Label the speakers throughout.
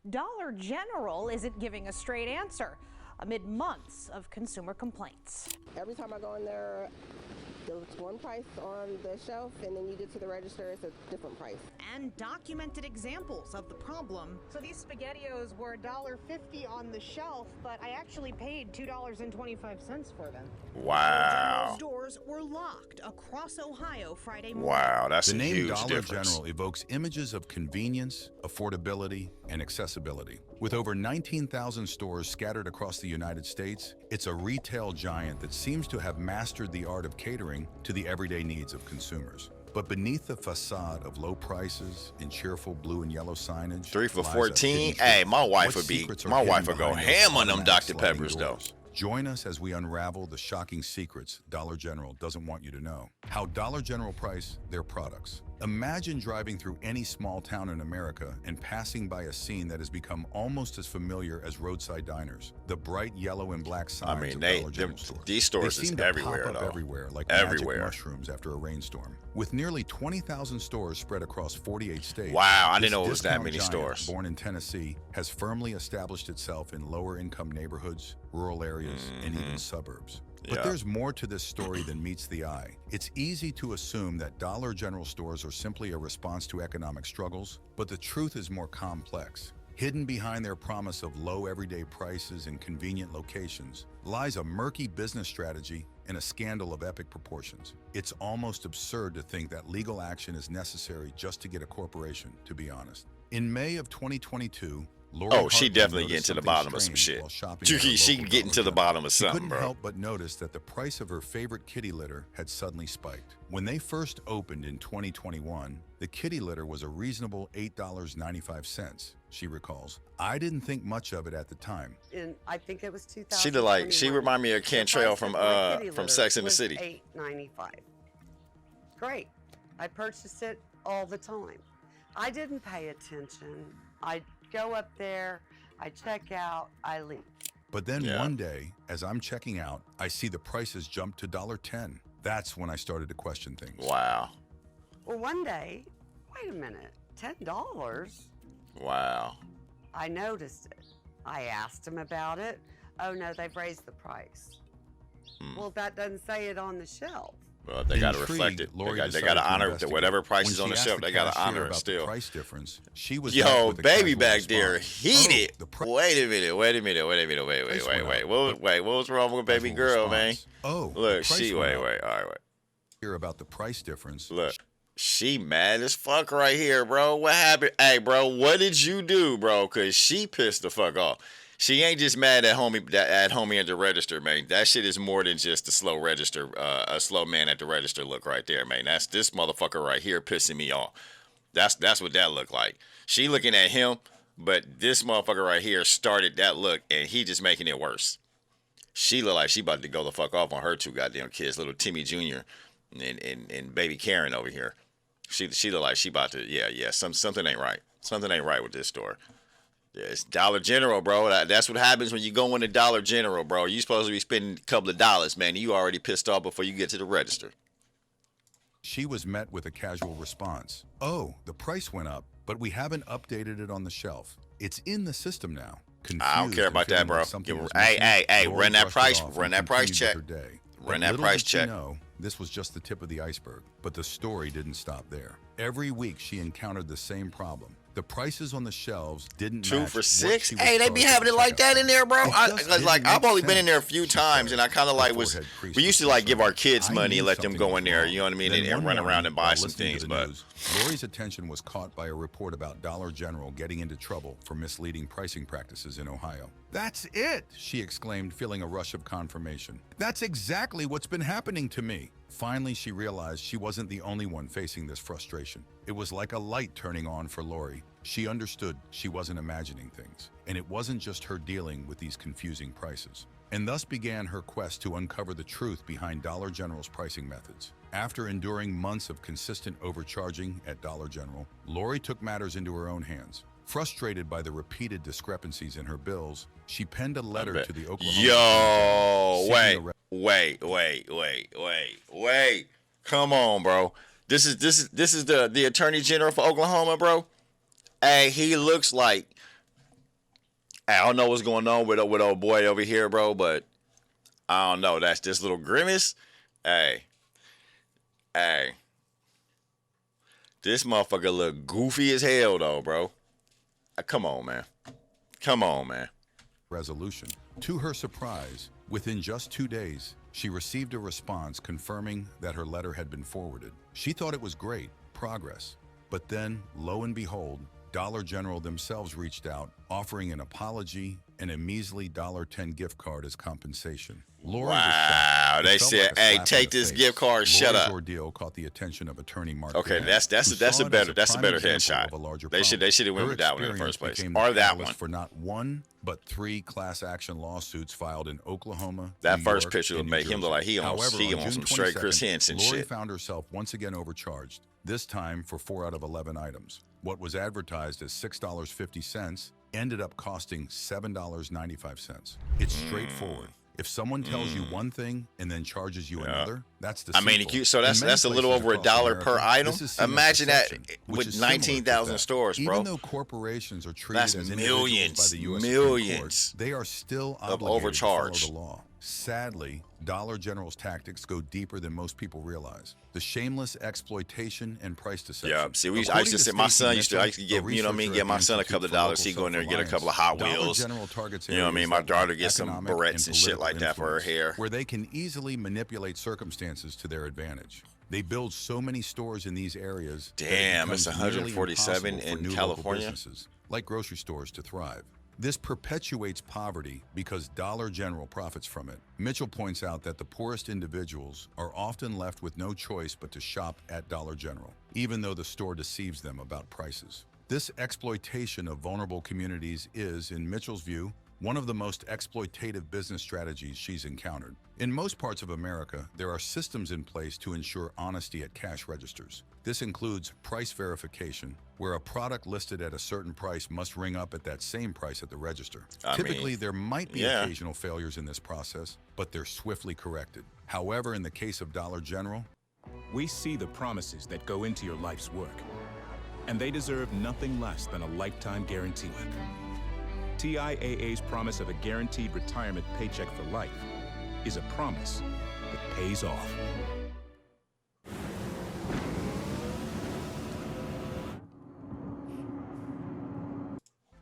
Speaker 1: Dollar General isn't giving a straight answer amid months of consumer complaints.
Speaker 2: Every time I go in there, there's one price on the shelf, and then you get to the register, it's a different price.
Speaker 1: And documented examples of the problem. So these SpaghettiOs were $1.50 on the shelf, but I actually paid $2.25 for them.
Speaker 3: Wow.
Speaker 1: Doors were locked across Ohio Friday morning.
Speaker 3: Wow, that's
Speaker 4: the
Speaker 3: a
Speaker 4: name
Speaker 3: huge
Speaker 4: Dollar
Speaker 3: difference.
Speaker 4: General evokes images of convenience, affordability, and accessibility. With over 19,000 stores scattered across the United States, it's a retail giant that seems to have mastered the art of catering to the everyday needs of consumers. But beneath the facade of low prices and cheerful blue and yellow signage,
Speaker 3: 3 for
Speaker 4: lies a
Speaker 3: $14.
Speaker 4: hidden
Speaker 3: Hey,
Speaker 4: truth.
Speaker 3: my wife
Speaker 4: What
Speaker 3: would be,
Speaker 4: secrets are
Speaker 3: my
Speaker 4: hidden
Speaker 3: wife would go
Speaker 4: behind those
Speaker 3: ham on them
Speaker 4: automatic
Speaker 3: Dr.
Speaker 4: sliding
Speaker 3: Peppers though.
Speaker 4: doors? Join us as we unravel the shocking secrets Dollar General doesn't want you to know. How Dollar General price their products. Imagine driving through any small town in America and passing by a scene that has become almost as familiar as roadside diners. The bright yellow and black signs
Speaker 3: I mean,
Speaker 4: of
Speaker 3: they,
Speaker 4: Dollar General stores.
Speaker 3: these stores
Speaker 4: They
Speaker 3: is
Speaker 4: seem to
Speaker 3: everywhere
Speaker 4: pop up
Speaker 3: though.
Speaker 4: everywhere like
Speaker 3: Everywhere.
Speaker 4: magic mushrooms after a rainstorm. With nearly 20,000 stores spread across 48 states.
Speaker 3: Wow, I didn't
Speaker 4: this
Speaker 3: know it was that
Speaker 4: discount
Speaker 3: many
Speaker 4: giant,
Speaker 3: stores.
Speaker 4: Born in Tennessee, has firmly established itself in lower income neighborhoods, rural areas, and even suburbs. But
Speaker 3: Yeah.
Speaker 4: there's more to this story than meets the eye. It's easy to assume that Dollar General stores are simply a response to economic struggles, but the truth is more complex. Hidden behind their promise of low everyday prices and convenient locations lies a murky business strategy and a scandal of epic proportions. It's almost absurd to think that legal action is necessary just to get a corporation, to be honest. In May of 2022, Lori
Speaker 3: Oh, she
Speaker 4: Hartman
Speaker 3: definitely
Speaker 4: noticed
Speaker 3: getting to the
Speaker 4: something
Speaker 3: bottom of some
Speaker 4: strange
Speaker 3: shit.
Speaker 4: while shopping at her
Speaker 3: She
Speaker 4: local
Speaker 3: getting
Speaker 4: Dollar
Speaker 3: to the
Speaker 4: General.
Speaker 3: bottom of
Speaker 4: She
Speaker 3: something,
Speaker 4: couldn't
Speaker 3: bro.
Speaker 4: help but notice that the price of her favorite kitty litter had suddenly spiked. When they first opened in 2021, the kitty litter was a reasonable $8.95, she recalls. I didn't think much of it at the time.
Speaker 5: I think it was 2000.
Speaker 3: She like she remind me of Cantrell from Sex and the City.
Speaker 5: $8.95. Great. I purchased it all the time. I didn't pay attention. I go up there, I check out, I leave.
Speaker 4: But then
Speaker 3: Yeah.
Speaker 4: one day, as I'm checking out, I see the prices jump to $1.10. That's when I started to question things.
Speaker 3: Wow.
Speaker 5: Well, one day, wait a minute, $10?
Speaker 3: Wow.
Speaker 5: I noticed it. I asked him about it. Oh no, they've raised the price. Well, that doesn't say it on the shelf.
Speaker 3: Well, they got to
Speaker 4: Intrigued,
Speaker 3: reflect it.
Speaker 4: Lori
Speaker 3: They
Speaker 4: decided
Speaker 3: got to
Speaker 4: to
Speaker 3: honor
Speaker 4: investigate.
Speaker 3: whatever price
Speaker 4: When
Speaker 3: is on
Speaker 4: she
Speaker 3: the
Speaker 4: asked
Speaker 3: shelf.
Speaker 4: the
Speaker 3: They got to
Speaker 4: cashier
Speaker 3: honor it
Speaker 4: about the
Speaker 3: still.
Speaker 4: price difference, she was met
Speaker 3: Yo,
Speaker 4: with a
Speaker 3: baby
Speaker 4: casual
Speaker 3: back there,
Speaker 4: response.
Speaker 3: heated.
Speaker 4: Oh, the price
Speaker 3: Wait a minute. Wait. What was wrong with baby
Speaker 4: casual
Speaker 3: girl, man?
Speaker 4: response. Oh, the
Speaker 3: Look,
Speaker 4: price
Speaker 3: she
Speaker 4: went
Speaker 3: wait.
Speaker 4: up.
Speaker 3: All right, wait.
Speaker 4: Hear about the price difference.
Speaker 3: Look, she mad as fuck right here, bro. What happened? Hey, bro, what did you do, bro? Cause she pissed the fuck off. She ain't just mad at homie at the register, man. That shit is more than just a slow register, a slow man at the register look right there, man. That's this motherfucker right here pissing me off. That's what that looked like. She looking at him, but this motherfucker right here started that look, and he just making it worse. She look like she about to go the fuck off on her two goddamn kids, little Timmy Jr. and baby Karen over here. She look like she about to something ain't right. Something ain't right with this store. Yeah, it's Dollar General, bro. That's what happens when you go into Dollar General, bro. You supposed to be spending a couple of dollars, man. You already pissed off before you get to the register.
Speaker 4: She was met with a casual response. Oh, the price went up, but we haven't updated it on the shelf. It's in the system now.
Speaker 3: I don't care
Speaker 4: Confused
Speaker 3: about
Speaker 4: and
Speaker 3: that,
Speaker 4: feeling
Speaker 3: bro.
Speaker 4: like something was
Speaker 3: Hey,
Speaker 4: missing, Lori
Speaker 3: run that
Speaker 4: brushed it
Speaker 3: price,
Speaker 4: off
Speaker 3: run
Speaker 4: and
Speaker 3: that price
Speaker 4: continued
Speaker 3: check.
Speaker 4: with her day.
Speaker 3: Run
Speaker 4: But
Speaker 3: that
Speaker 4: little
Speaker 3: price
Speaker 4: did she
Speaker 3: check.
Speaker 4: know, this was just the tip of the iceberg, but the story didn't stop there. Every week she encountered the same problem. The prices on the shelves didn't
Speaker 3: 2
Speaker 4: match
Speaker 3: for
Speaker 4: what
Speaker 3: $6.
Speaker 4: she was
Speaker 3: Hey, they be
Speaker 4: charged
Speaker 3: having
Speaker 4: at
Speaker 3: it like
Speaker 4: checkout.
Speaker 3: that in there, bro.
Speaker 4: It just didn't
Speaker 3: Like I've
Speaker 4: make
Speaker 3: only been in there a
Speaker 4: sense,
Speaker 3: few
Speaker 4: she
Speaker 3: times,
Speaker 4: said.
Speaker 3: and I kind of like
Speaker 4: Her
Speaker 3: was.
Speaker 4: forehead creased
Speaker 3: We
Speaker 4: with
Speaker 3: used to like give our kids
Speaker 4: I
Speaker 3: money
Speaker 4: knew
Speaker 3: and let them
Speaker 4: something
Speaker 3: go
Speaker 4: was
Speaker 3: in there.
Speaker 4: wrong.
Speaker 3: You know what I mean,
Speaker 4: Then
Speaker 3: and
Speaker 4: one
Speaker 3: run around
Speaker 4: morning,
Speaker 3: and buy
Speaker 4: while
Speaker 3: some
Speaker 4: listening
Speaker 3: things.
Speaker 4: to the
Speaker 3: But
Speaker 4: news, Lori's attention was caught by a report about Dollar General getting into trouble for misleading pricing practices in Ohio. That's it, she exclaimed, feeling a rush of confirmation. That's exactly what's been happening to me. Finally, she realized she wasn't the only one facing this frustration. It was like a light turning on for Lori. She understood she wasn't imagining things, and it wasn't just her dealing with these confusing prices. And thus began her quest to uncover the truth behind Dollar General's pricing methods. After enduring months of consistent overcharging at Dollar General, Lori took matters into her own hands. Frustrated by the repeated discrepancies in her bills, she penned a letter to the Oklahoma.
Speaker 3: Yo,
Speaker 4: seeking
Speaker 3: wait. Come on, bro. This is the Attorney General for Oklahoma, bro. Hey, he looks like I don't know what's going on with old boy over here, bro, but I don't know. That's this little grimace. Hey. This motherfucker look goofy as hell, though, bro. Come on, man.
Speaker 4: Resolution. To her surprise, within just 2 days, she received a response confirming that her letter had been forwarded. She thought it was great, progress. But then, lo and behold, Dollar General themselves reached out, offering an apology and a measly $10 gift card as compensation. Lori was shocked.
Speaker 3: They
Speaker 4: It felt
Speaker 3: said,
Speaker 4: like a
Speaker 3: "Hey,
Speaker 4: slap in
Speaker 3: take
Speaker 4: the
Speaker 3: this
Speaker 4: face."
Speaker 3: gift card. Shut
Speaker 4: Lori's
Speaker 3: up.
Speaker 4: ordeal caught the attention of attorney Mark.
Speaker 3: Okay,
Speaker 4: Dean,
Speaker 3: that's
Speaker 4: who
Speaker 3: a
Speaker 4: saw it
Speaker 3: better
Speaker 4: as
Speaker 3: a
Speaker 4: prime
Speaker 3: better
Speaker 4: example
Speaker 3: headshot.
Speaker 4: of a larger
Speaker 3: They should have went
Speaker 4: Her
Speaker 3: with that one in the
Speaker 4: experience
Speaker 3: first place,
Speaker 4: became the
Speaker 3: or that
Speaker 4: catalyst
Speaker 3: one.
Speaker 4: for not one but 3 class action lawsuits filed in Oklahoma.
Speaker 3: That
Speaker 4: New
Speaker 3: first
Speaker 4: York,
Speaker 3: picture would
Speaker 4: and New
Speaker 3: make him look
Speaker 4: Jersey.
Speaker 3: like he on
Speaker 4: However,
Speaker 3: some
Speaker 4: June
Speaker 3: straight Chris
Speaker 4: 22nd,
Speaker 3: Hansen
Speaker 4: Lori
Speaker 3: shit.
Speaker 4: found herself once again overcharged. This time for 4 out of 11 items. What was advertised as $6.50 ended up costing $7.95. It's straightforward. If someone tells you one thing and then charges you another, that's
Speaker 3: I
Speaker 4: deceitful.
Speaker 3: mean, so
Speaker 4: In
Speaker 3: that's
Speaker 4: many
Speaker 3: a little
Speaker 4: places
Speaker 3: over
Speaker 4: across
Speaker 3: $1 per
Speaker 4: America,
Speaker 3: item.
Speaker 4: this is seen as
Speaker 3: Imagine that
Speaker 4: deception, which
Speaker 3: with
Speaker 4: is similar to
Speaker 3: 19,000
Speaker 4: theft.
Speaker 3: stores, bro.
Speaker 4: Even though corporations are treated
Speaker 3: That's
Speaker 4: as individuals
Speaker 3: millions,
Speaker 4: by the U.S.
Speaker 3: millions
Speaker 4: Supreme Court, they are still
Speaker 3: of
Speaker 4: obligated to follow
Speaker 3: overcharge.
Speaker 4: the law. Sadly, Dollar General's tactics go deeper than most people realize. The shameless exploitation and price deception.
Speaker 3: Yeah, see, I
Speaker 4: According
Speaker 3: used to
Speaker 4: to
Speaker 3: say my
Speaker 4: Stacey
Speaker 3: son used to, I used to
Speaker 4: Mitchell,
Speaker 3: give,
Speaker 4: a
Speaker 3: you know what I mean,
Speaker 4: researcher
Speaker 3: give
Speaker 4: at
Speaker 3: my
Speaker 4: the
Speaker 3: son a
Speaker 4: Institute
Speaker 3: couple of
Speaker 4: for
Speaker 3: dollars.
Speaker 4: Local
Speaker 3: He go in there and get a couple of
Speaker 4: Self-Reliance.
Speaker 3: Hot
Speaker 4: Dollar
Speaker 3: Wheels.
Speaker 4: General targets
Speaker 3: You know what I mean?
Speaker 4: areas
Speaker 3: My
Speaker 4: that
Speaker 3: daughter
Speaker 4: lack
Speaker 3: gets some
Speaker 4: economic
Speaker 3: barrettes and shit
Speaker 4: political
Speaker 3: like that for her
Speaker 4: influence,
Speaker 3: hair.
Speaker 4: where they can easily manipulate circumstances to their advantage. They build so many stores in these areas that it
Speaker 3: Damn, it's
Speaker 4: becomes nearly
Speaker 3: 147
Speaker 4: impossible for
Speaker 3: in
Speaker 4: new local
Speaker 3: California?
Speaker 4: businesses, like grocery stores, to thrive. This perpetuates poverty because Dollar General profits from it. Mitchell points out that the poorest individuals are often left with no choice but to shop at Dollar General, even though the store deceives them about prices. This exploitation of vulnerable communities is, in Mitchell's view, one of the most exploitative business strategies she's encountered. In most parts of America, there are systems in place to ensure honesty at cash registers. This includes price verification, where a product listed at a certain price must ring up at that same price at the register. Typically, there might be occasional failures in this process, but they're swiftly corrected. However, in the case of Dollar General,
Speaker 6: we see the promises that go into your life's work, and they deserve nothing less than a lifetime guarantee. TIAA's promise of a guaranteed retirement paycheck for life is a promise that pays off.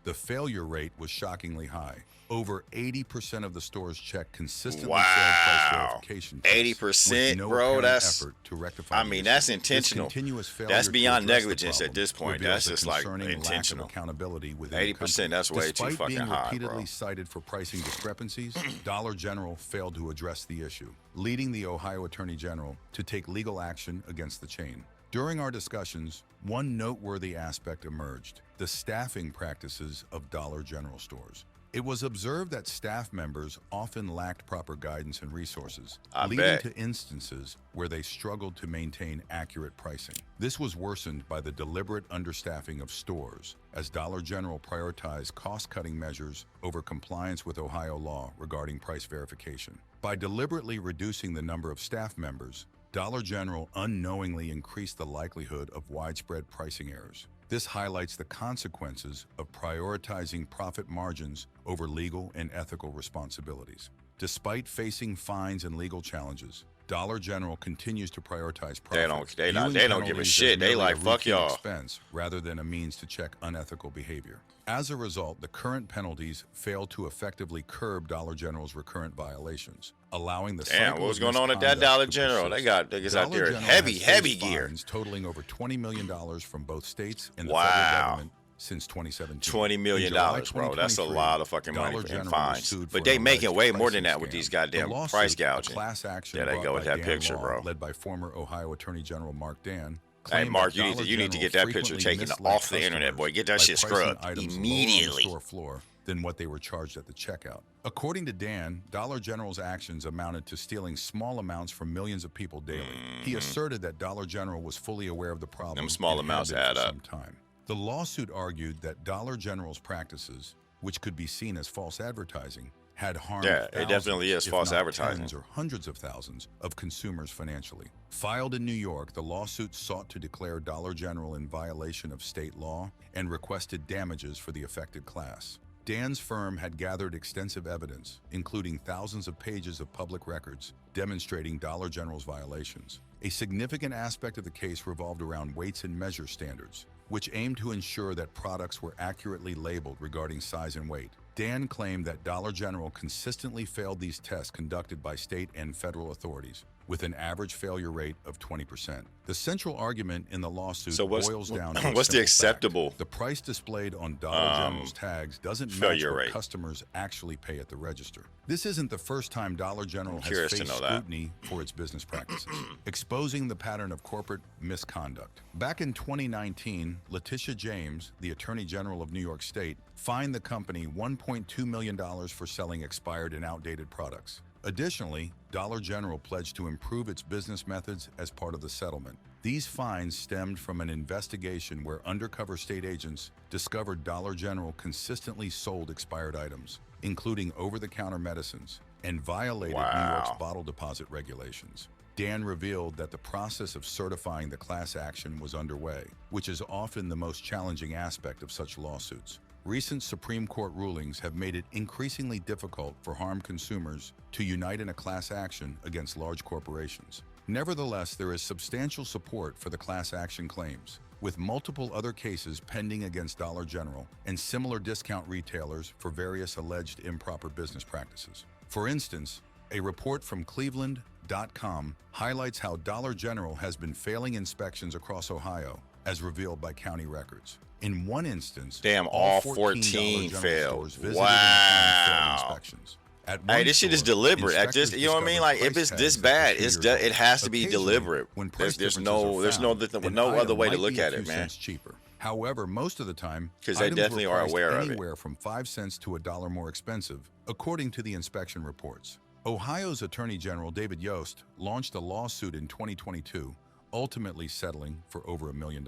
Speaker 4: the failure rate was shockingly high. Over 80% of the stores checked consistently
Speaker 3: Wow.
Speaker 4: failed price verification tests
Speaker 3: 80%,
Speaker 4: with no
Speaker 3: bro,
Speaker 4: apparent
Speaker 3: that's-
Speaker 4: effort to rectify
Speaker 3: I
Speaker 4: the
Speaker 3: mean,
Speaker 4: issue.
Speaker 3: that's
Speaker 4: This
Speaker 3: intentional.
Speaker 4: continuous failure
Speaker 3: That's
Speaker 4: to
Speaker 3: beyond
Speaker 4: address the
Speaker 3: negligence at
Speaker 4: problem
Speaker 3: this point.
Speaker 4: reveals
Speaker 3: That's
Speaker 4: a
Speaker 3: just like
Speaker 4: concerning
Speaker 3: intentional.
Speaker 4: lack of accountability within
Speaker 3: 80%,
Speaker 4: the
Speaker 3: that's
Speaker 4: company.
Speaker 3: way too
Speaker 4: Despite
Speaker 3: fucking
Speaker 4: being
Speaker 3: high,
Speaker 4: repeatedly
Speaker 3: bro.
Speaker 4: cited for pricing discrepancies, Dollar General failed to address the issue, leading the Ohio Attorney General to take legal action against the chain. During our discussions, one noteworthy aspect emerged: the staffing practices of Dollar General stores. It was observed that staff members often lacked proper guidance and resources,
Speaker 3: I
Speaker 4: leading
Speaker 3: bet.
Speaker 4: to instances where they struggled to maintain accurate pricing. This was worsened by the deliberate understaffing of stores, as Dollar General prioritized cost-cutting measures over compliance with Ohio law regarding price verification. By deliberately reducing the number of staff members, Dollar General unknowingly increased the likelihood of widespread pricing errors. This highlights the consequences of prioritizing profit margins over legal and ethical responsibilities. Despite facing fines and legal challenges, Dollar General continues to prioritize profits.
Speaker 3: They don't
Speaker 4: viewing
Speaker 3: give a
Speaker 4: penalties
Speaker 3: shit.
Speaker 4: as
Speaker 3: They
Speaker 4: merely
Speaker 3: like,
Speaker 4: a
Speaker 3: fuck
Speaker 4: routine
Speaker 3: y'all.
Speaker 4: expense rather than a means to check unethical behavior. As a result, the current penalties fail to effectively curb Dollar General's recurrent violations, allowing the
Speaker 3: Damn,
Speaker 4: cycle
Speaker 3: what was
Speaker 4: of
Speaker 3: going on at that
Speaker 4: misconduct
Speaker 3: Dollar
Speaker 4: to
Speaker 3: General?
Speaker 4: persist.
Speaker 3: They got niggas out
Speaker 4: Dollar
Speaker 3: there
Speaker 4: General
Speaker 3: heavy,
Speaker 4: has
Speaker 3: heavy
Speaker 4: faced
Speaker 3: gear.
Speaker 4: fines totaling over $20 million from both states and the
Speaker 3: Wow.
Speaker 4: federal government since 2017.
Speaker 3: $20 million,
Speaker 4: In July
Speaker 3: bro. That's a
Speaker 4: 2023,
Speaker 3: lot of fucking money
Speaker 4: Dollar
Speaker 3: in
Speaker 4: General was
Speaker 3: fines.
Speaker 4: sued for
Speaker 3: But they
Speaker 4: an
Speaker 3: making
Speaker 4: alleged
Speaker 3: way more
Speaker 4: pricing
Speaker 3: than that with
Speaker 4: scam.
Speaker 3: these
Speaker 4: The
Speaker 3: goddamn
Speaker 4: lawsuit,
Speaker 3: price
Speaker 4: a
Speaker 3: gouging.
Speaker 4: class action
Speaker 3: There they
Speaker 4: brought
Speaker 3: go
Speaker 4: by
Speaker 3: with that
Speaker 4: Dan
Speaker 3: picture,
Speaker 4: Law,
Speaker 3: bro.
Speaker 4: led by former Ohio Attorney General Mark Dan.
Speaker 3: Hey,
Speaker 4: claimed
Speaker 3: Mark,
Speaker 4: that
Speaker 3: you
Speaker 4: Dollar
Speaker 3: need to
Speaker 4: General
Speaker 3: get that picture
Speaker 4: frequently
Speaker 3: taken
Speaker 4: misled
Speaker 3: off the internet, boy. Get that
Speaker 4: customers
Speaker 3: shit
Speaker 4: by pricing
Speaker 3: scrubbed
Speaker 4: items lower on
Speaker 3: immediately.
Speaker 4: the store floor than what they were charged at the checkout. According to Dan, Dollar General's actions amounted to stealing small amounts from millions of people daily. He asserted that Dollar General was fully aware of the problem.
Speaker 3: Them small
Speaker 4: and had
Speaker 3: amounts
Speaker 4: been
Speaker 3: add
Speaker 4: for
Speaker 3: up.
Speaker 4: some time. The lawsuit argued that Dollar General's practices, which could be seen as false advertising, had harmed
Speaker 3: Yeah, it
Speaker 4: thousands,
Speaker 3: definitely is
Speaker 4: if
Speaker 3: false
Speaker 4: not
Speaker 3: advertising.
Speaker 4: tens or hundreds of thousands of consumers financially. Filed in New York, the lawsuit sought to declare Dollar General in violation of state law and requested damages for the affected class. Dan's firm had gathered extensive evidence, including thousands of pages of public records demonstrating Dollar General's violations. A significant aspect of the case revolved around weights and measure standards, which aimed to ensure that products were accurately labeled regarding size and weight. Dan claimed that Dollar General consistently failed these tests conducted by state and federal authorities, with an average failure rate of 20%. The central argument in the lawsuit boils down to
Speaker 3: what's the acceptable
Speaker 4: fact. The price displayed on Dollar General's tags doesn't match what customers actually pay at the register. This isn't the first time Dollar General has faced scrutiny for its business practices, exposing the pattern of corporate misconduct. Back in 2019, Letitia James, the Attorney General of New York State, fined the company $1.2 million for selling expired and outdated products. Additionally, Dollar General pledged to improve its business methods as part of the settlement. These fines stemmed from an investigation where undercover state agents discovered Dollar General consistently sold expired items, including over-the-counter medicines, and violated New York's bottle deposit regulations. Dan revealed that the process of certifying the class action was underway, which is often the most challenging aspect of such lawsuits. Recent Supreme Court rulings have made it increasingly difficult for harmed consumers to unite in a class action against large corporations. Nevertheless, there is substantial support for the class action claims, with multiple other cases pending against Dollar General and similar discount retailers for various alleged improper business practices. For instance, a report from Cleveland.com highlights how Dollar General has been failing inspections across Ohio, as revealed by county records. In one instance,
Speaker 3: all 14 failed.
Speaker 4: Inspections.
Speaker 3: Hey, this shit is deliberate. At this, you know what I mean? Like, if it's this bad, it has to be deliberate. There's no other way to look at it, man.
Speaker 4: Cheaper. However, most of the time,
Speaker 3: because they definitely are aware of it.
Speaker 4: Anywhere from 5 cents to $1 more expensive, according to the inspection reports. Ohio's Attorney General David Yost launched a lawsuit in 2022, ultimately settling for over $1 million.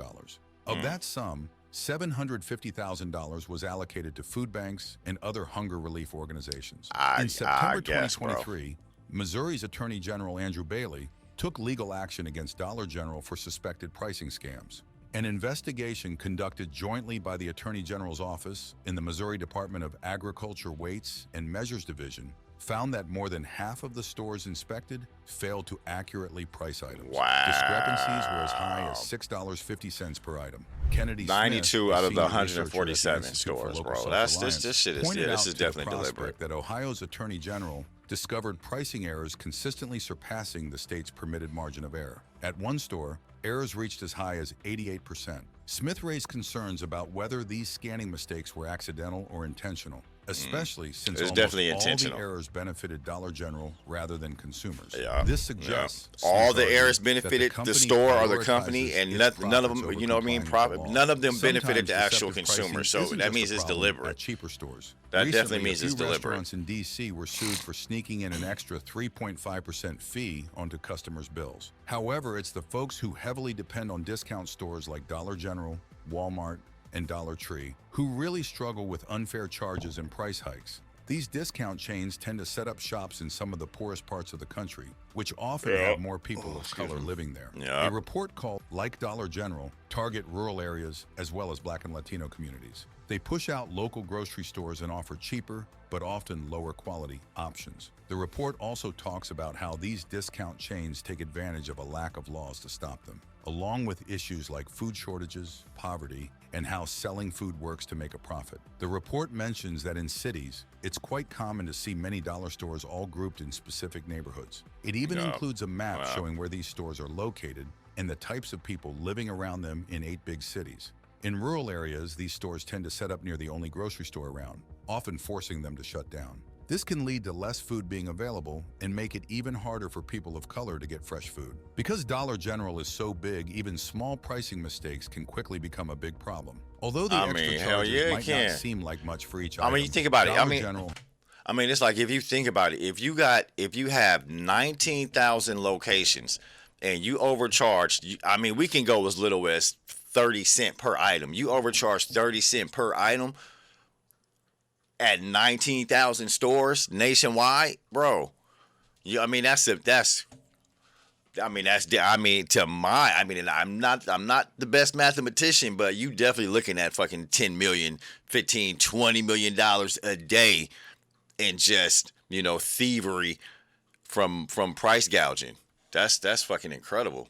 Speaker 4: Of that sum, $750,000 was allocated to food banks and other hunger relief organizations. In September 2023, Missouri's Attorney General Andrew Bailey took legal action against Dollar General for suspected pricing scams. An investigation conducted jointly by the Attorney General's office in the Missouri Department of Agriculture Weights and Measures Division found that more than half of the stores inspected failed to accurately price items. Discrepancies were as high as $6.50 per item. Kennedy
Speaker 3: 92
Speaker 4: Smith,
Speaker 3: out of the
Speaker 4: senior
Speaker 3: 147 stores, bro. This shit is this is definitely deliberate.
Speaker 4: That Ohio's Attorney General discovered pricing errors consistently surpassing the state's permitted margin of error. At one store, errors reached as high as 88%. Smith raised concerns about whether these scanning mistakes were accidental or intentional, especially since almost all the errors benefited Dollar General rather than consumers. This suggests
Speaker 3: all the errors benefited the store or the company, and none of them, you know what I mean, none of them benefited the actual consumer. So that means it's deliberate.
Speaker 4: At cheaper stores.
Speaker 3: That definitely means it's deliberate.
Speaker 4: Restaurants in D.C. were sued for sneaking in an extra 3.5% fee onto customers' bills. However, it's the folks who heavily depend on discount stores like Dollar General, Walmart, and Dollar Tree who really struggle with unfair charges and price hikes. These discount chains tend to set up shops in some of the poorest parts of the country, which often have more people of color living there. A report called Like Dollar General target rural areas as well as Black and Latino communities. They push out local grocery stores and offer cheaper, but often lower quality options. The report also talks about how these discount chains take advantage of a lack of laws to stop them, along with issues like food shortages, poverty, and how selling food works to make a profit. The report mentions that in cities, it's quite common to see many dollar stores all grouped in specific neighborhoods. It even includes a map showing where these stores are located and the types of people living around them in 8 big cities. In rural areas, these stores tend to set up near the only grocery store around, often forcing them to shut down. This can lead to less food being available and make it even harder for people of color to get fresh food. Because Dollar General is so big, even small pricing mistakes can quickly become a big problem. Although the extra charges might not seem like much for each item,
Speaker 3: you think about it. I mean, it's like if you think about it, if you have 19,000 locations and you overcharge, we can go as little as 30 cents per item. You overcharge 30 cents per item at 19,000 stores nationwide, bro. That's I mean, I mean, and I'm not the best mathematician, but you definitely looking at fucking 10 million, 15, 20 million dollars a day in just, thievery from price gouging. That's fucking incredible.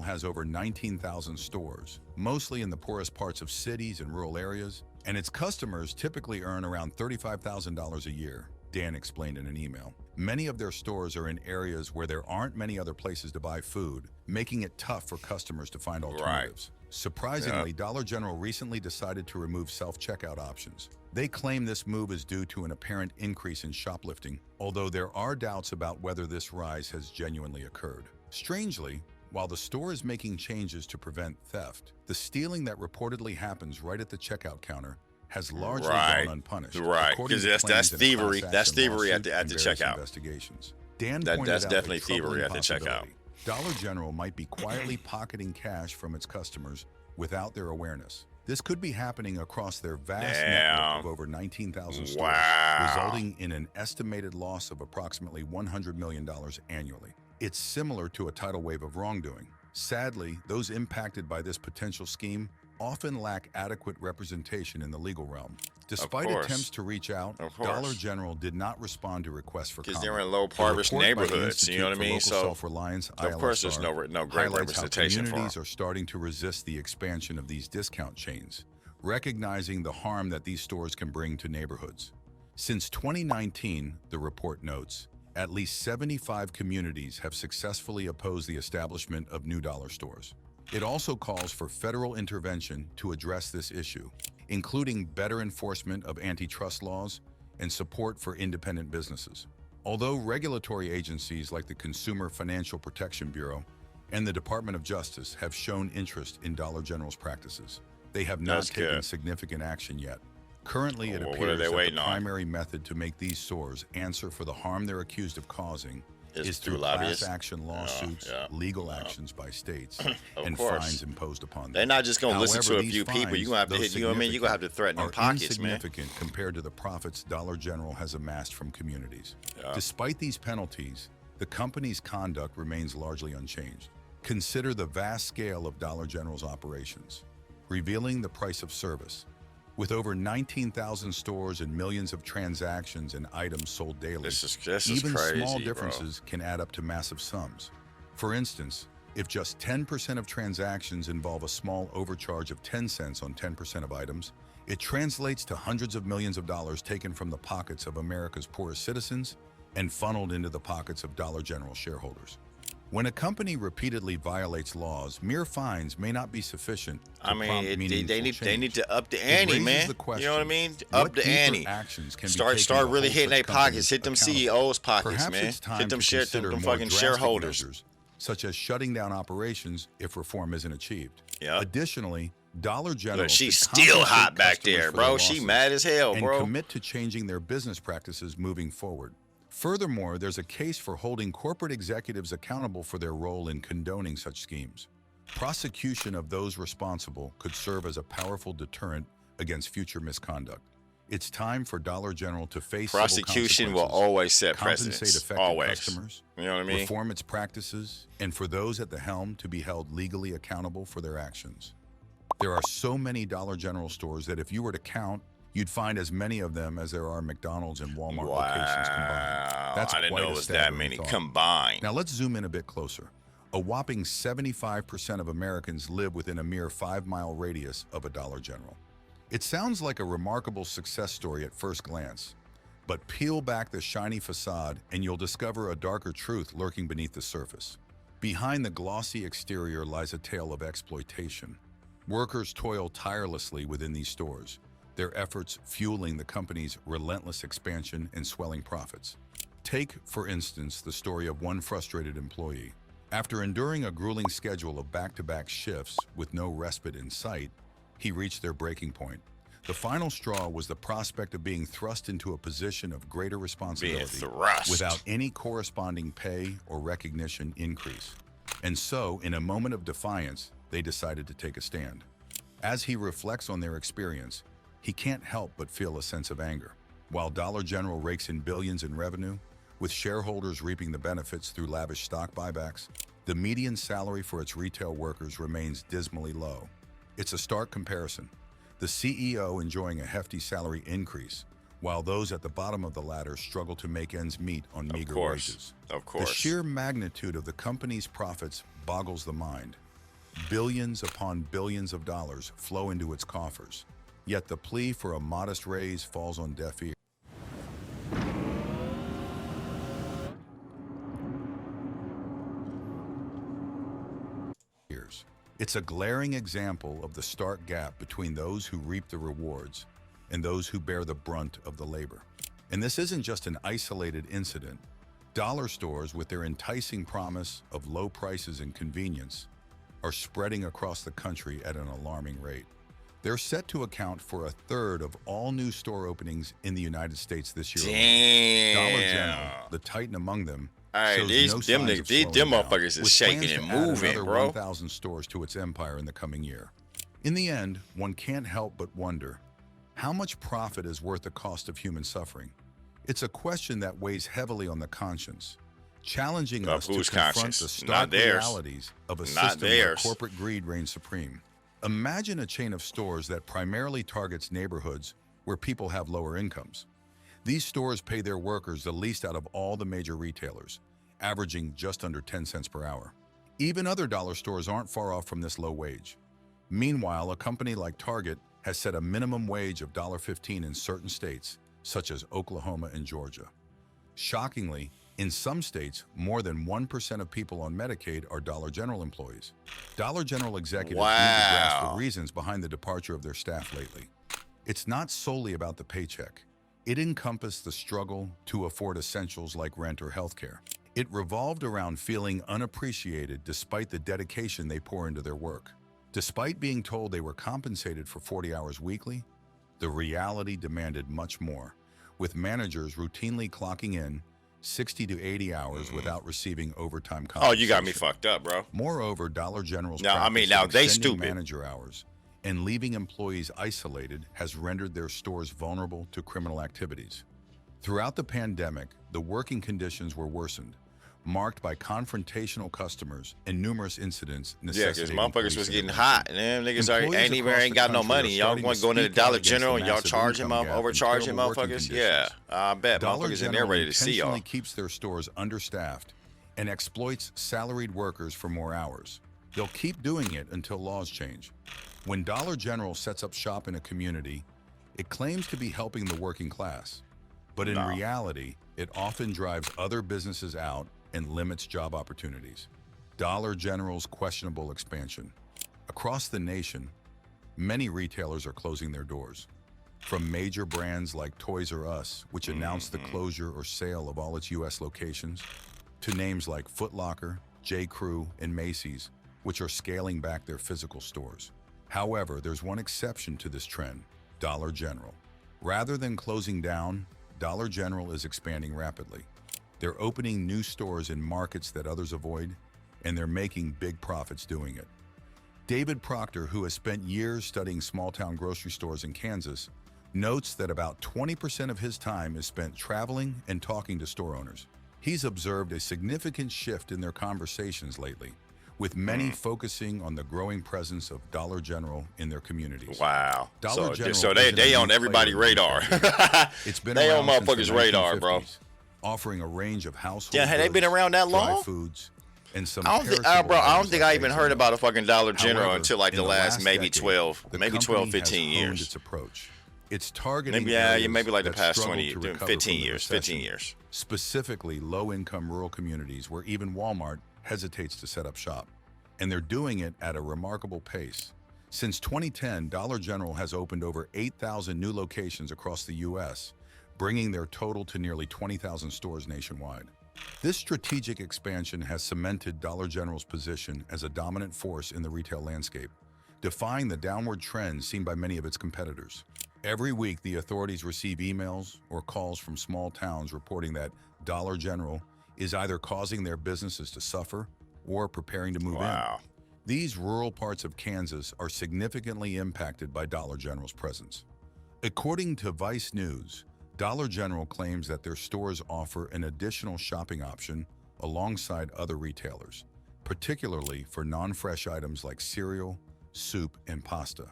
Speaker 4: Has over 19,000 stores, mostly in the poorest parts of cities and rural areas, and its customers typically earn around $35,000 a year, Dan explained in an email. Many of their stores are in areas where there aren't many other places to buy food, making it tough for customers to find alternatives. Right. Surprisingly, Dollar General recently decided to remove self-checkout options. They claim this move is due to an apparent increase in shoplifting, although there are doubts about whether this rise has genuinely occurred. Strangely, while the store is making changes to prevent theft, the stealing that reportedly happens right at the checkout counter has largely gone unpunished.
Speaker 3: Right, because that's thievery. That's thievery at the checkout.
Speaker 4: Investigations. Dan
Speaker 3: that's definitely thievery at the checkout.
Speaker 4: Dollar General might be quietly pocketing cash from its customers without their awareness. This could be happening across their vast network of over 19,000 stores, resulting in an estimated loss of approximately $100 million annually. It's similar to a tidal wave of wrongdoing. Sadly, those impacted by this potential scheme often lack adequate representation in the legal realm. Despite attempts to reach out, Dollar General did not respond to requests for comment.
Speaker 3: Because they're in low-impoverished neighborhoods, you know what I mean? So,
Speaker 4: self-reliance,
Speaker 3: of course, there's no great representation for them.
Speaker 4: Communities are starting to resist the expansion of these discount chains, recognizing the harm that these stores can bring to neighborhoods. Since 2019, the report notes, at least 75 communities have successfully opposed the establishment of new dollar stores. It also calls for federal intervention to address this issue, including better enforcement of antitrust laws and support for independent businesses. Although regulatory agencies like the Consumer Financial Protection Bureau and the Department of Justice have shown interest in Dollar General's practices, they have not taken significant action yet. Currently, it appears that the primary method to make these stores answer for the harm they're accused of causing is through class action lawsuits, legal actions by states, and fines imposed upon them.
Speaker 3: They're not just going to listen to a few people. You're going to have to hit, you know what I mean? You're going to have to threaten their pockets, man.
Speaker 4: Insignificant compared to the profits Dollar General has amassed from communities. Despite these penalties, the company's conduct remains largely unchanged. Consider the vast scale of Dollar General's operations, revealing the price of service. With over 19,000 stores and millions of transactions and items sold daily, even
Speaker 3: crazy,
Speaker 4: small differences can add up to massive sums. For instance, if just 10% of transactions involve a small overcharge of 10 cents on 10% of items, it translates to hundreds of millions of dollars taken from the pockets of America's poorest citizens and funneled into the pockets of Dollar General shareholders. When a company repeatedly violates laws, mere fines may not be sufficient to prompt meaningful change.
Speaker 3: They need to up the ante, man. You know what I mean? Up the ante.
Speaker 4: Start
Speaker 3: really hitting their pockets. Hit them CEOs' pockets,
Speaker 4: Perhaps
Speaker 3: man.
Speaker 4: It's time
Speaker 3: Hit them
Speaker 4: to
Speaker 3: fucking shareholders.
Speaker 4: Measures, such as shutting down operations if reform isn't achieved. Additionally, Dollar General
Speaker 3: she's still hot back there, bro. She mad as hell, bro.
Speaker 4: And commit to changing their business practices moving forward. Furthermore, there's a case for holding corporate executives accountable for their role in condoning such schemes. Prosecution of those responsible could serve as a powerful deterrent against future misconduct. It's time for Dollar General to face
Speaker 3: prosecution will always set precedents.
Speaker 4: Compensate affected customers,
Speaker 3: you know what I mean?
Speaker 4: Reform its practices, and for those at the helm to be held legally accountable for their actions. There are so many Dollar General stores that if you were to count, you'd find as many of them as there are McDonald's and Walmart locations combined. That's
Speaker 3: I didn't know it was that many combined.
Speaker 4: Now let's zoom in a bit closer. A whopping 75% of Americans live within a mere 5-mile radius of a Dollar General. It sounds like a remarkable success story at first glance, but peel back the shiny facade and you'll discover a darker truth lurking beneath the surface. Behind the glossy exterior lies a tale of exploitation. Workers toil tirelessly within these stores, their efforts fueling the company's relentless expansion and swelling profits. Take, for instance, the story of one frustrated employee. After enduring a grueling schedule of back-to-back shifts with no respite in sight, he reached their breaking point. The final straw was the prospect of being thrust into a position of greater responsibility without any corresponding pay or recognition increase. And so, in a moment of defiance, they decided to take a stand. As he reflects on their experience, he can't help but feel a sense of anger. While Dollar General rakes in billions in revenue, with shareholders reaping the benefits through lavish stock buybacks, the median salary for its retail workers remains dismally low. It's a stark comparison. The CEO enjoying a hefty salary increase, while those at the bottom of the ladder struggle to make ends meet on meager wages.
Speaker 3: Of course.
Speaker 4: The sheer magnitude of the company's profits boggles the mind. Billions upon billions of dollars flow into its coffers, yet the plea for a modest raise falls on deaf ears. It's a glaring example of the stark gap between those who reap the rewards and those who bear the brunt of the labor. And this isn't just an isolated incident. Dollar stores, with their enticing promise of low prices and convenience, are spreading across the country at an alarming rate. They're set to account for a third of all new store openings in the United States this year.
Speaker 3: Damn.
Speaker 4: Dollar General, the titan among them,
Speaker 3: All right, these motherfuckers is shaking and moving, bro.
Speaker 4: 1,000 stores to its empire in the coming year. In the end, one can't help but wonder, how much profit is worth the cost of human suffering? It's a question that weighs heavily on the conscience, challenging us to confront the stark realities of a system where corporate greed reigns supreme. Imagine a chain of stores that primarily targets neighborhoods where people have lower incomes. These stores pay their workers the least out of all the major retailers, averaging just under 10 cents per hour. Even other dollar stores aren't far off from this low wage. Meanwhile, a company like Target has set a minimum wage of $1.15 in certain states, such as Oklahoma and Georgia. Shockingly, in some states, more than 1% of people on Medicaid are Dollar General employees. Dollar General executives need to grasp the reasons behind the departure of their staff lately. It's not solely about the paycheck. It encompassed the struggle to afford essentials like rent or healthcare. It revolved around feeling unappreciated despite the dedication they pour into their work. Despite being told they were compensated for 40 hours weekly, the reality demanded much more, with managers routinely clocking in 60 to 80 hours without receiving overtime compensation.
Speaker 3: Oh, you got me fucked up, bro.
Speaker 4: Moreover, Dollar General's
Speaker 3: now they stupid
Speaker 4: manager hours and leaving employees isolated has rendered their stores vulnerable to criminal activities. Throughout the pandemic, the working conditions were worsened, marked by confrontational customers and numerous incidents necessitating
Speaker 3: because motherfuckers was getting hot, and them niggas ain't got no money. Y'all going to the Dollar General and y'all charging them, overcharging motherfuckers? Yeah, I bet motherfuckers in there ready to see y'all.
Speaker 4: Keeps their stores understaffed and exploits salaried workers for more hours. They'll keep doing it until laws change. When Dollar General sets up shop in a community, it claims to be helping the working class. But in reality, it often drives other businesses out and limits job opportunities. Dollar General's questionable expansion. Across the nation, many retailers are closing their doors. From major brands like Toys R Us, which announced the closure or sale of all its U.S. locations, to names like Foot Locker, J. Crew, and Macy's, which are scaling back their physical stores. However, there's one exception to this trend: Dollar General. Rather than closing down, Dollar General is expanding rapidly. They're opening new stores in markets that others avoid, and they're making big profits doing it. David Proctor, who has spent years studying small-town grocery stores in Kansas, notes that about 20% of his time is spent traveling and talking to store owners. He's observed a significant shift in their conversations lately, with many focusing on the growing presence of Dollar General in their communities.
Speaker 3: Wow. So they on everybody's radar.
Speaker 4: It's been
Speaker 3: they on motherfuckers' radar, bro.
Speaker 4: Offering a range of household
Speaker 3: goods, they been around that long?
Speaker 4: dry foods, and some
Speaker 3: I don't think I even heard about a fucking Dollar General until like the last maybe 12, 15 years.
Speaker 4: Its approach. It's targeting
Speaker 3: maybe like the past 15 years.
Speaker 4: Specifically low-income rural communities where even Walmart hesitates to set up shop. And they're doing it at a remarkable pace. Since 2010, Dollar General has opened over 8,000 new locations across the U.S., bringing their total to nearly 20,000 stores nationwide. This strategic expansion has cemented Dollar General's position as a dominant force in the retail landscape, defying the downward trend seen by many of its competitors. Every week, the authorities receive emails or calls from small towns reporting that Dollar General is either causing their businesses to suffer or preparing to move in. These rural parts of Kansas are significantly impacted by Dollar General's presence. According to Vice News, Dollar General claims that their stores offer an additional shopping option alongside other retailers, particularly for non-fresh items like cereal, soup, and pasta.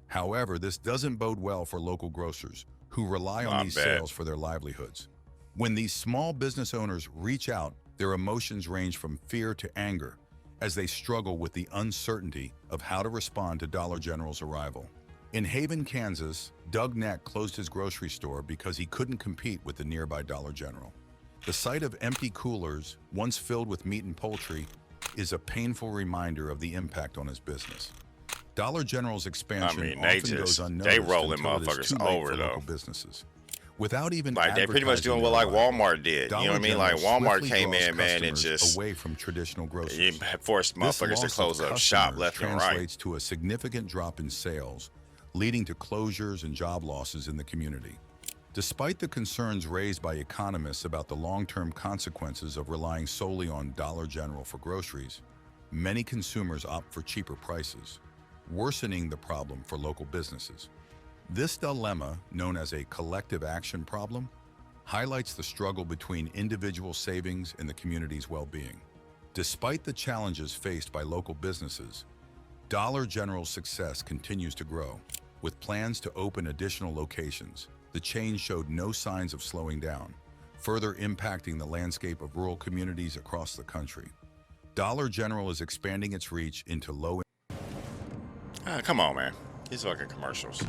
Speaker 4: However, this doesn't bode well for local grocers who rely on these sales for their livelihoods. When these small business owners reach out, their emotions range from fear to anger as they struggle with the uncertainty of how to respond to Dollar General's arrival. In Haven, Kansas, Doug Neck closed his grocery store because he couldn't compete with the nearby Dollar General. The sight of empty coolers, once filled with meat and poultry, is a painful reminder of the impact on his business. Dollar General's expansion often goes unnoticed
Speaker 3: they rolling
Speaker 4: until it is
Speaker 3: motherfuckers
Speaker 4: too late
Speaker 3: over
Speaker 4: for
Speaker 3: though.
Speaker 4: local businesces. Without even
Speaker 3: like they pretty much doing what like Walmart did. You know what I mean? Like Walmart came in, man, and just
Speaker 4: away from traditional groceries.
Speaker 3: Forced motherfuckers to close up shop left and right.
Speaker 4: Translates to a significant drop in sales, leading to closures and job losses in the community. Despite the concerns raised by economists about the long-term consequences of relying solely on Dollar General for groceries, many consumers opt for cheaper prices, worsening the problem for local businesses. This dilemma, known as a collective action problem, highlights the struggle between individual savings and the community's well-being. Despite the challenges faced by local businesses, Dollar General's success continues to grow. With plans to open additional locations, the chain showed no signs of slowing down, further impacting the landscape of rural communities across the country. Dollar General is expanding its reach into low
Speaker 3: come on, man. These fucking commercials.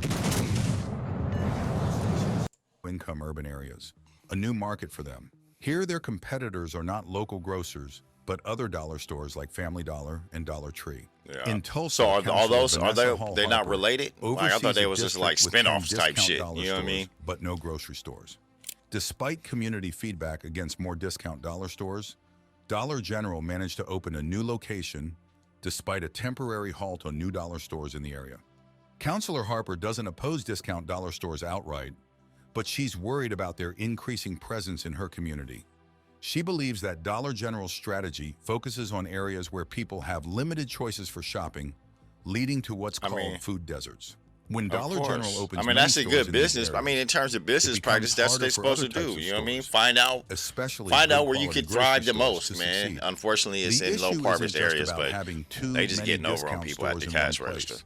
Speaker 4: income urban areas, a new market for them. Here, their competitors are not local grocers, but other dollar stores like Family Dollar and Dollar Tree.
Speaker 3: Yeah.
Speaker 4: In Tulsa,
Speaker 3: so all those
Speaker 4: Vanessa
Speaker 3: they're not related? Like I thought they was just like spinoffs type shit. You know what I mean?
Speaker 4: But no grocery stores. Despite community feedback against more discount dollar stores, Dollar General managed to open a new location despite a temporary halt on new dollar stores in the area. Councilor Harper doesn't oppose discount dollar stores outright, but she's worried about their increasing presence in her community. She believes that Dollar General's strategy focuses on areas where people have limited choices for shopping, leading to what's called food deserts. When Dollar General opens,
Speaker 3: that's a good business. I mean, in terms of business practice, that's what they're supposed to do. You know what I mean? Find out where you could thrive the most, man. Unfortunately, it's in low-impoverished areas, but they just getting over on people at the cash register.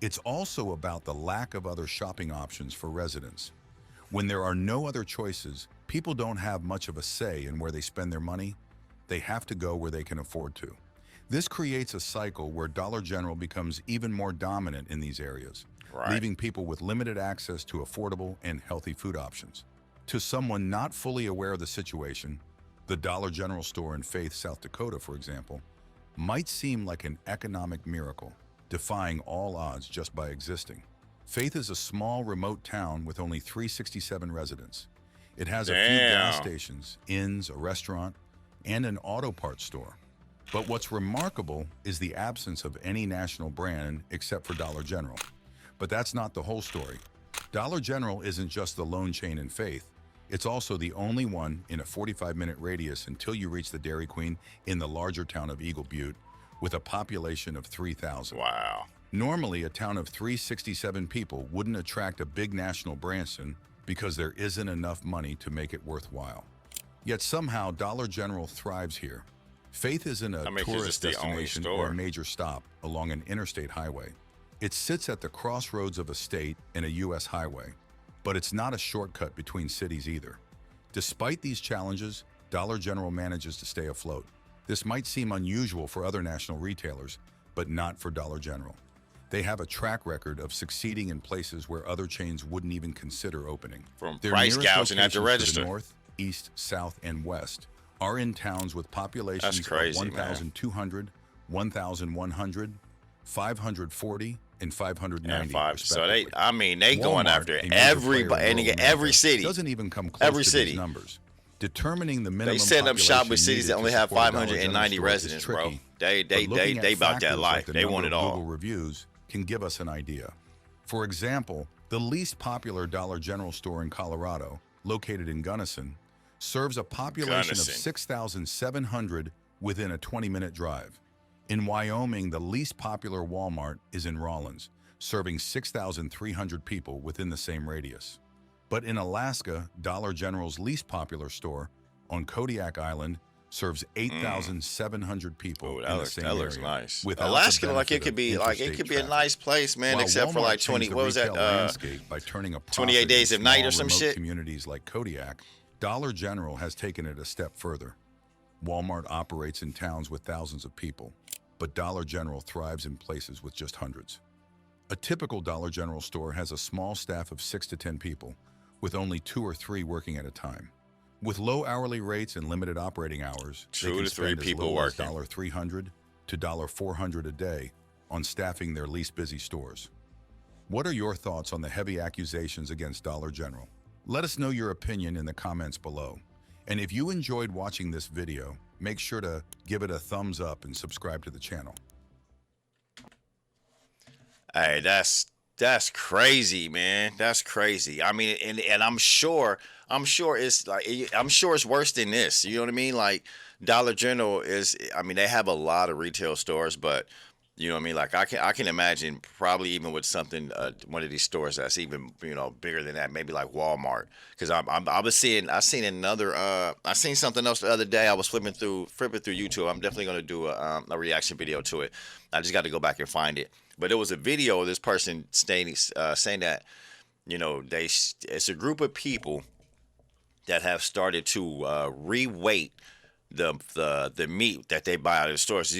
Speaker 4: It's also about the lack of other shopping options for residents. When there are no other choices, people don't have much of a say in where they spend their money. They have to go where they can afford to. This creates a cycle where Dollar General becomes even more dominant in these areas, leaving people with limited access to affordable and healthy food options. To someone not fully aware of the situation, the Dollar General store in Faith, South Dakota, for example, might seem like an economic miracle, defying all odds just by existing. Faith is a small, remote town with only 367 residents. It has a few gas stations, inns, a restaurant, and an auto parts store. But what's remarkable is the absence of any national brand except for Dollar General. But that's not the whole story. Dollar General isn't just the lone chain in Faith. It's also the only one in a 45-minute radius until you reach the Dairy Queen in the larger town of Eagle Butte, with a population of 3,000.
Speaker 3: Wow.
Speaker 4: Normally, a town of 367 people wouldn't attract a big national brand because there isn't enough money to make it worthwhile. Yet somehow, Dollar General thrives here. Faith isn't a tourist destination or a major stop along an interstate highway. It sits at the crossroads of a state and a U.S. highway, but it's not a shortcut between cities either. Despite these challenges, Dollar General manages to stay afloat. This might seem unusual for other national retailers, but not for Dollar General. They have a track record of succeeding in places where other chains wouldn't even consider opening.
Speaker 3: From price gouging at the register.
Speaker 4: The north, east, south, and west are in towns with populations of 1,200, 1,100, 540, and 590.
Speaker 3: So they going after everybody, every city.
Speaker 4: Doesn't even come close to these numbers. Determining the minimum.
Speaker 3: They set up shop with cities that only have 590 residents, bro. They about that life. They want it all.
Speaker 4: Google reviews can give us an idea. For example, the least popular Dollar General store in Colorado, located in Gunnison, serves a population of 6,700 within a 20-minute drive. In Wyoming, the least popular Walmart is in Rawlins, serving 6,300 people within the same radius. But in Alaska, Dollar General's least popular store on Kodiak Island serves 8,700 people
Speaker 3: Oh,
Speaker 4: in the same
Speaker 3: that
Speaker 4: area.
Speaker 3: looks nice.
Speaker 4: without the
Speaker 3: Alaska, like it
Speaker 4: benefit
Speaker 3: could
Speaker 4: of
Speaker 3: be a
Speaker 4: interstate
Speaker 3: nice place, man.
Speaker 4: While
Speaker 3: except for
Speaker 4: Walmart
Speaker 3: like
Speaker 4: changed
Speaker 3: 20.
Speaker 4: the
Speaker 3: What was that?
Speaker 4: retail landscape by turning a
Speaker 3: 28
Speaker 4: profit
Speaker 3: Days
Speaker 4: in
Speaker 3: of Night or
Speaker 4: small,
Speaker 3: some
Speaker 4: remote
Speaker 3: shit.
Speaker 4: communities like Kodiak, Dollar General has taken it a step further. Walmart operates in towns with thousands of people, but Dollar General thrives in places with just hundreds. A typical Dollar General store has a small staff of 6 to 10 people, with only 2 or 3 working at a time. With low hourly rates and limited operating hours,
Speaker 3: 2
Speaker 4: they can
Speaker 3: to 3
Speaker 4: spend as
Speaker 3: people
Speaker 4: little as
Speaker 3: working.
Speaker 4: $300 to $400 a day on staffing their least busy stores. What are your thoughts on the heavy accusations against Dollar General? Let us know your opinion in the comments below. And if you enjoyed watching this video, make sure to give it a thumbs up and subscribe to the channel.
Speaker 3: Hey, that's crazy, man. That's crazy. I mean, and I'm sure it's worse than this. You know what I mean? Like Dollar General is. I mean, they have a lot of retail stores, but you know what I mean. Like I can imagine probably even with something one of these stores that's even bigger than that, maybe like Walmart. Because I seen something else the other day. I was flipping through YouTube. I'm definitely gonna do a reaction video to it. I just got to go back and find it. But there was a video of this person saying that it's a group of people that have started to reweight the meat that they buy out of the stores.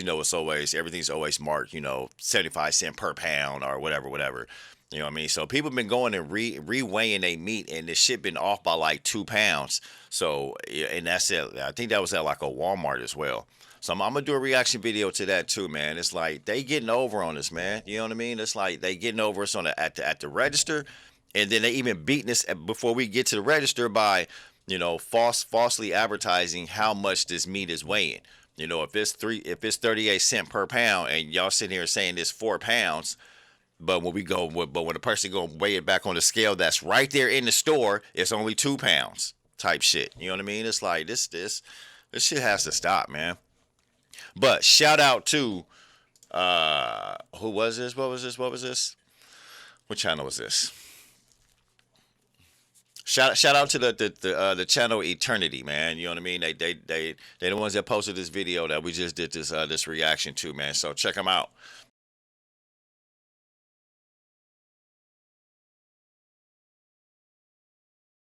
Speaker 3: Everything's always marked 75 cents per pound or whatever. You know what I mean? So people been going and reweighing their meat, and the shit been off by like 2 pounds. So, and that's it. I think that was at like a Walmart as well. So I'm gonna do a reaction video to that too, man. It's like they getting over on us, man. You know what I mean? It's like they getting over us at the register, and then they even beating us before we get to the register by falsely advertising how much this meat is weighing. If it's 38 cents per pound, and y'all sitting here saying it's 4 pounds. But when the person go weigh it back on the scale that's right there in the store, it's only 2 pounds type shit. You know what I mean? It's like this shit has to stop, man. But shout out to who was this? What was this? What channel was this? Shout out to the channel Eternity, man. You know what I mean? They the ones that posted this video that we just did this reaction to, man. So check them out.